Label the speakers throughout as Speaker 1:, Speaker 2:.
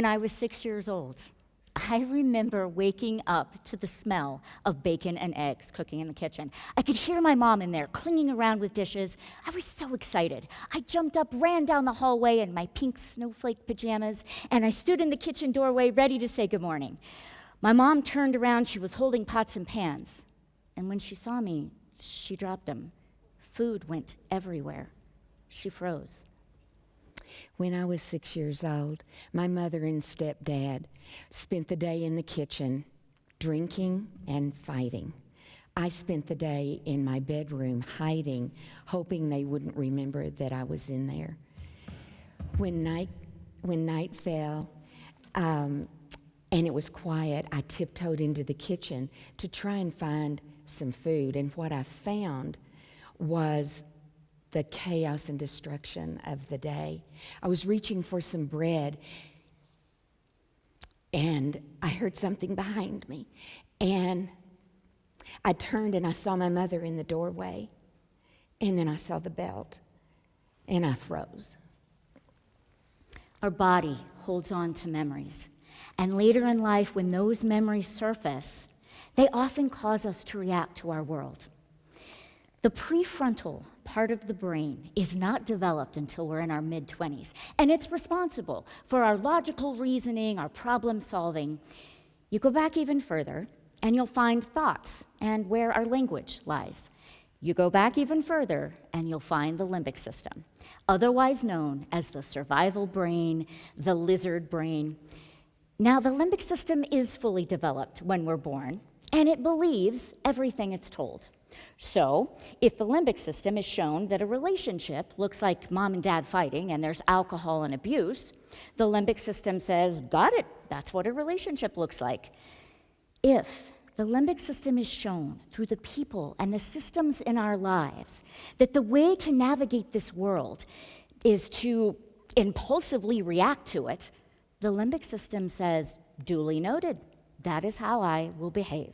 Speaker 1: when I was 6 years old. I remember waking up to the smell of bacon and eggs cooking in the kitchen. I could hear my mom in there clinging around with dishes. I was so excited. I jumped up, ran down the hallway in my pink snowflake pajamas, and I stood in the kitchen doorway ready to say good morning. My mom turned around. She was holding pots and pans. And when she saw me, she dropped them. Food went everywhere. She froze.
Speaker 2: When I was 6 years old, my mother and stepdad spent the day in the kitchen drinking and fighting. I spent the day in my bedroom hiding, hoping they wouldn't remember that I was in there. When night fell and it was quiet, I tiptoed into the kitchen to try and find some food, and what I found was the chaos and destruction of the day. I was reaching for some bread, and I heard something behind me. And I turned, and I saw my mother in the doorway. And then I saw the belt, and I froze.
Speaker 1: Our body holds on to memories. And later in life, when those memories surface, they often cause us to react to our world. The prefrontal part of the brain is not developed until we're in our mid-20s, and it's responsible for our logical reasoning, our problem solving. You go back even further, and you'll find thoughts and where our language lies. You go back even further, and you'll find the limbic system, otherwise known as the survival brain, the lizard brain. Now, the limbic system is fully developed when we're born, and it believes everything it's told. So, if the limbic system is shown that a relationship looks like mom and dad fighting and there's alcohol and abuse, the limbic system says, got it, that's what a relationship looks like. If the limbic system is shown through the people and the systems in our lives that the way to navigate this world is to impulsively react to it, the limbic system says, duly noted, that is how I will behave,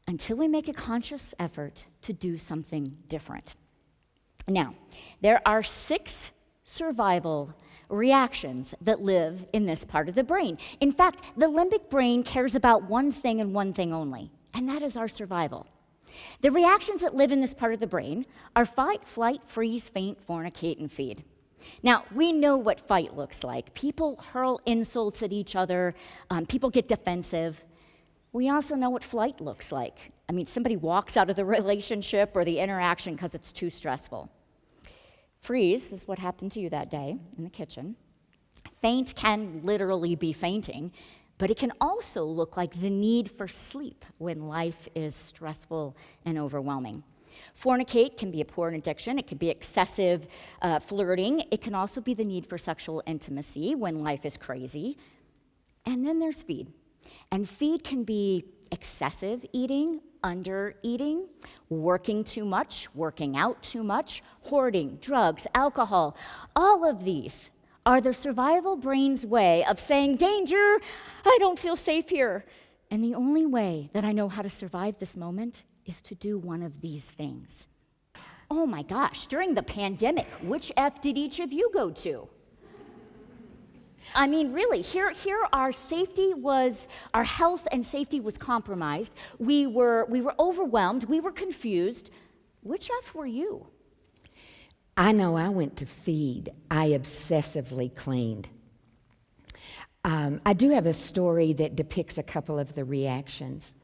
Speaker 1: until we make a conscious effort to do something different. Now, there are 6 survival reactions that live in this part of the brain. In fact, the limbic brain cares about one thing and one thing only, and that is our survival. The reactions that live in this part of the brain are fight, flight, freeze, faint, fornicate, and feed. Now, we know what fight looks like. People hurl insults at each other. People get defensive. We also know what flight looks like. I mean, somebody walks out of the relationship or the interaction because it's too stressful. Freeze is what happened to you that day in the kitchen. Faint can literally be fainting, but it can also look like the need for sleep when life is stressful and overwhelming. Fornicate can be a porn addiction. It can be excessive flirting. It can also be the need for sexual intimacy when life is crazy. And then there's feed. And feed can be excessive eating, under-eating, working too much, working out too much, hoarding, drugs, alcohol. All of these are the survival brain's way of saying, danger, I don't feel safe here. And the only way that I know how to survive this moment is to do one of these things. Oh my gosh, during the pandemic, which F did each of you go to? I mean, really, here our health and safety was compromised. We were overwhelmed. We were confused. Which F were you?
Speaker 2: I know I went to feed. I obsessively cleaned. I do have a story that depicts a couple of the reactions.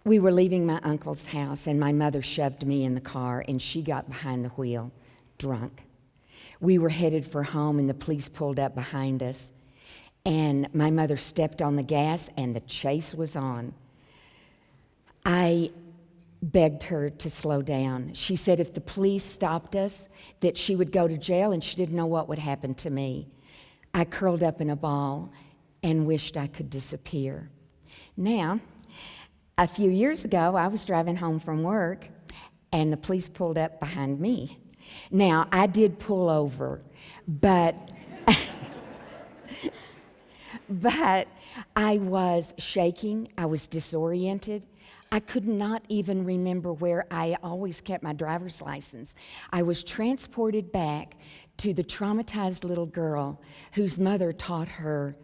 Speaker 2: We were leaving my uncle's house, and my mother shoved me in the car, and she got behind the wheel, drunk. We were headed for home, and the police pulled up behind us, and my mother stepped on the gas, and the chase was on. I begged her to slow down. She said if the police stopped us, that she would go to jail, and she didn't know what would happen to me. I curled up in a ball and wished I could disappear. Now, a few years ago, I was driving home from work, and the police pulled up behind me. Now, I did pull over, but I was shaking, I was disoriented. I could not even remember where I always kept my driver's license. I was transported back to the traumatized little girl whose mother taught her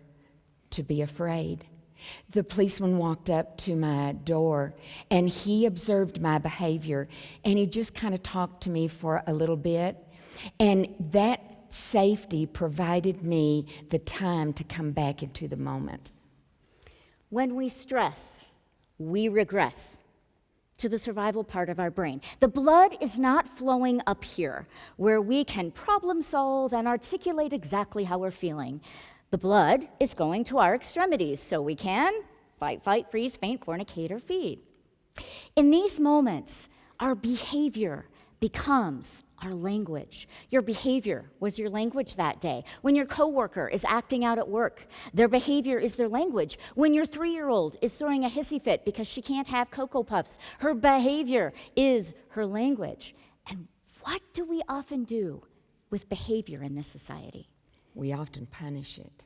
Speaker 2: to be afraid. The policeman walked up to my door and he observed my behavior and he just kind of talked to me for a little bit. And that safety provided me the time to come back into the moment.
Speaker 1: When we stress, we regress to the survival part of our brain. The blood is not flowing up here, where we can problem solve and articulate exactly how we're feeling. The blood is going to our extremities, so we can fight, flight, freeze, faint, fornicate, or feed. In these moments, our behavior becomes our language. Your behavior was your language that day. When your coworker is acting out at work, their behavior is their language. When your 3-year-old is throwing a hissy fit because she can't have Cocoa Puffs, her behavior is her language. And what do we often do with behavior in this society?
Speaker 2: We often punish it.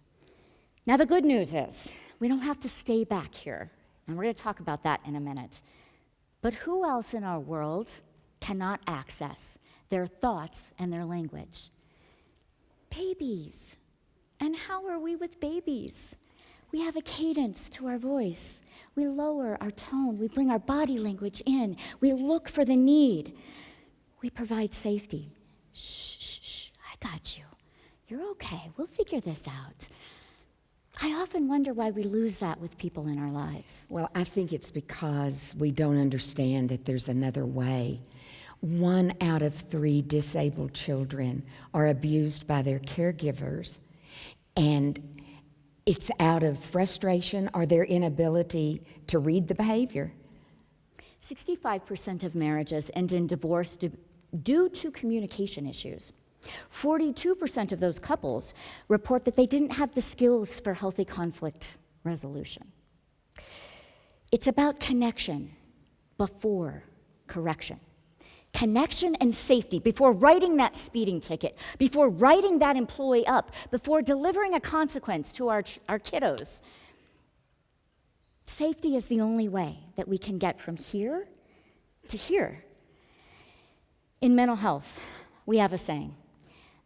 Speaker 1: Now, the good news is we don't have to stay back here, and we're going to talk about that in a minute. But who else in our world cannot access their thoughts and their language? Babies. And how are we with babies? We have a cadence to our voice. We lower our tone. We bring our body language in. We look for the need. We provide safety. Shh, shh, shh, I got you. You're okay. We'll figure this out. I often wonder why we lose that with people in our lives.
Speaker 2: Well, I think it's because we don't understand that there's another way. 1 out of 3 disabled children are abused by their caregivers, and it's out of frustration or their inability to read the behavior.
Speaker 1: 65% of marriages end in divorce due to communication issues. 42% of those couples report that they didn't have the skills for healthy conflict resolution. It's about connection before correction. Connection and safety before writing that speeding ticket, before writing that employee up, before delivering a consequence to our kiddos. Safety is the only way that we can get from here to here. In mental health, we have a saying,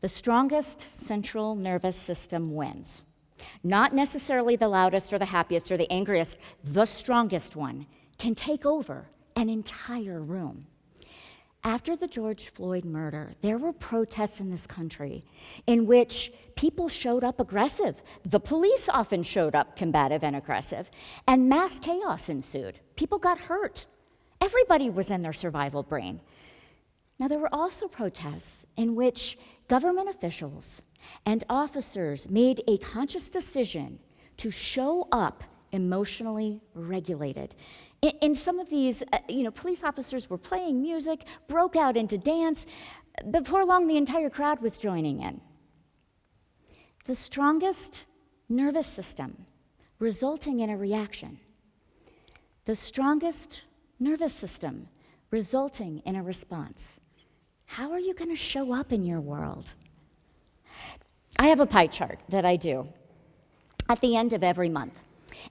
Speaker 1: the strongest central nervous system wins. Not necessarily the loudest or the happiest or the angriest, the strongest one can take over an entire room. After the George Floyd murder, there were protests in this country in which people showed up aggressive. The police often showed up combative and aggressive, and mass chaos ensued. People got hurt. Everybody was in their survival brain. Now, there were also protests in which government officials and officers made a conscious decision to show up emotionally regulated. In some of these, police officers were playing music, broke out into dance. Before long, the entire crowd was joining in. The strongest nervous system resulting in a reaction. The strongest nervous system resulting in a response. How are you going to show up in your world? I have a pie chart that I do at the end of every month.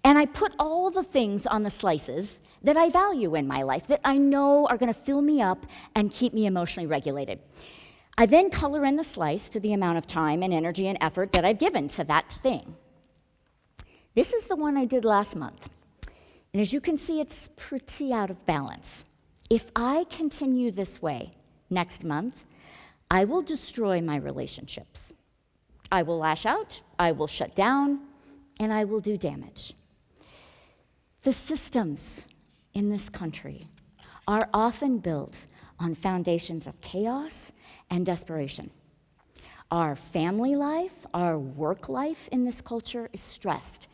Speaker 1: And I put all the things on the slices that I value in my life, that I know are going to fill me up and keep me emotionally regulated. I then color in the slice to the amount of time and energy and effort that I've given to that thing. This is the one I did last month. And as you can see, it's pretty out of balance. If I continue this way next month, I will destroy my relationships. I will lash out, I will shut down, and I will do damage. The systems in this country are often built on foundations of chaos and desperation. Our family life, our work life in this culture is stressed.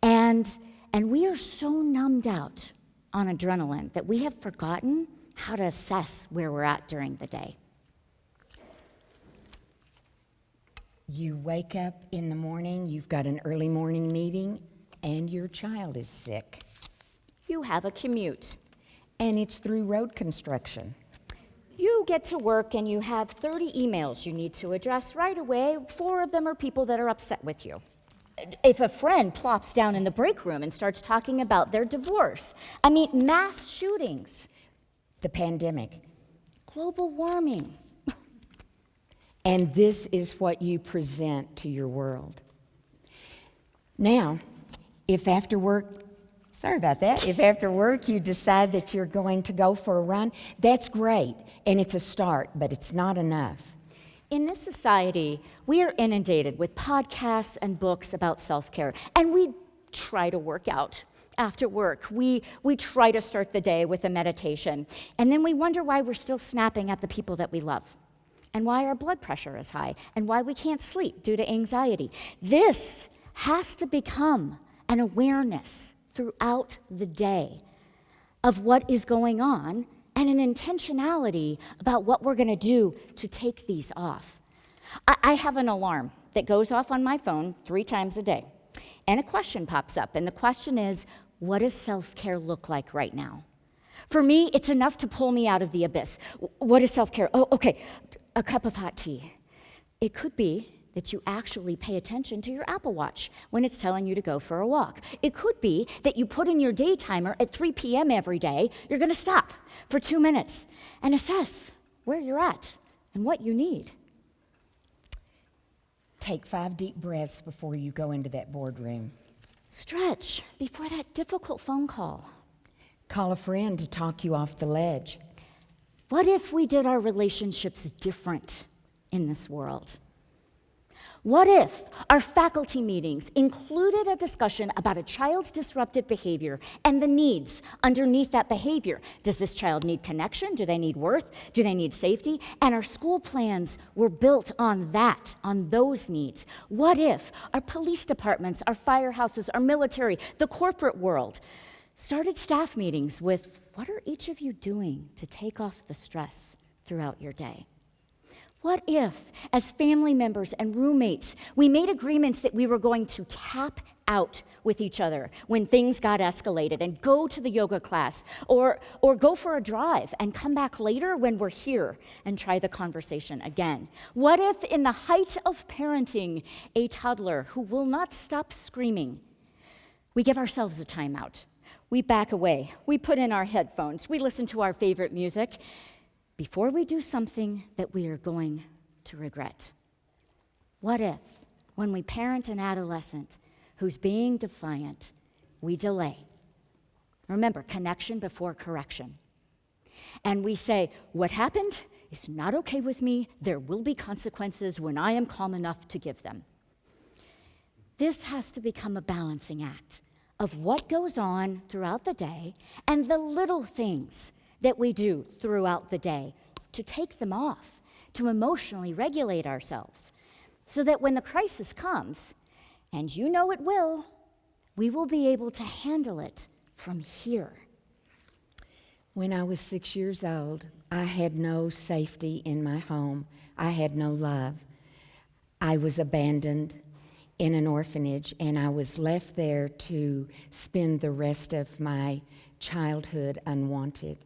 Speaker 1: And we are so numbed out on adrenaline that we have forgotten how to assess where we're at during the day.
Speaker 2: You wake up in the morning, you've got an early morning meeting, and your child is sick.
Speaker 1: You have a commute.
Speaker 2: And it's through road construction.
Speaker 1: You get to work and you have 30 emails you need to address right away. 4 of them are people that are upset with you. If a friend plops down in the break room and starts talking about their divorce, mass shootings,
Speaker 2: The pandemic.
Speaker 1: global warming.
Speaker 2: And this is what you present to your world. Now, if after work you decide that you're going to go for a run, that's great, and it's a start, but it's not enough.
Speaker 1: In this society, we are inundated with podcasts and books about self-care, and we try to work out after work. We try to start the day with a meditation, and then we wonder why we're still snapping at the people that we love, and why our blood pressure is high, and why we can't sleep due to anxiety. This has to become an awareness throughout the day of what is going on and an intentionality about what we're going to do to take these off. I have an alarm that goes off on my phone 3 times a day, and a question pops up, and the question is, what does self-care look like right now? For me, it's enough to pull me out of the abyss. What is self-care? Oh, okay, a cup of hot tea. It could be that you actually pay attention to your Apple Watch when it's telling you to go for a walk. It could be that you put in your day timer at 3 p.m. every day. You're going to stop for 2 minutes and assess where you're at and what you need.
Speaker 2: Take 5 deep breaths before you go into that boardroom.
Speaker 1: Stretch before that difficult phone call.
Speaker 2: Call a friend to talk you off the ledge.
Speaker 1: What if we did our relationships different in this world? What if our faculty meetings included a discussion about a child's disruptive behavior and the needs underneath that behavior? Does this child need connection? Do they need worth? Do they need safety? And our school plans were built on that, on those needs. What if our police departments, our firehouses, our military, the corporate world started staff meetings with, what are each of you doing to take off the stress throughout your day? What if, as family members and roommates, we made agreements that we were going to tap out with each other when things got escalated and go to the yoga class or go for a drive and come back later when we're here and try the conversation again? What if, in the height of parenting a toddler who will not stop screaming, we give ourselves a timeout? We back away, we put in our headphones, we listen to our favorite music, before we do something that we are going to regret. What if, when we parent an adolescent who's being defiant, we delay? Remember, connection before correction. And we say, what happened is not okay with me. There will be consequences when I am calm enough to give them. This has to become a balancing act of what goes on throughout the day and the little things that we do throughout the day to take them off, to emotionally regulate ourselves, so that when the crisis comes, and you know it will, we will be able to handle it from here.
Speaker 2: When I was 6 years old, I had no safety in my home. I had no love. I was abandoned in an orphanage, and I was left there to spend the rest of my childhood unwanted.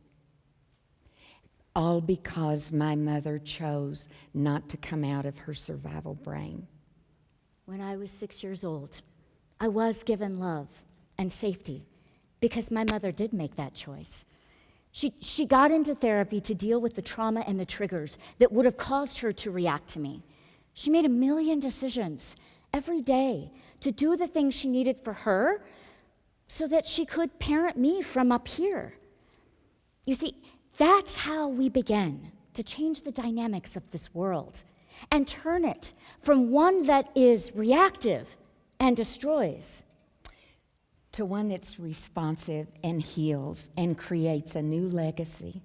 Speaker 2: All because my mother chose not to come out of her survival brain.
Speaker 1: When I was 6 years old, I was given love and safety because my mother did make that choice. She got into therapy to deal with the trauma and the triggers that would have caused her to react to me. She made a million decisions every day to do the things she needed for her so that she could parent me from up here. You see, that's how we begin to change the dynamics of this world and turn it from one that is reactive and destroys
Speaker 2: to one that's responsive and heals and creates a new legacy.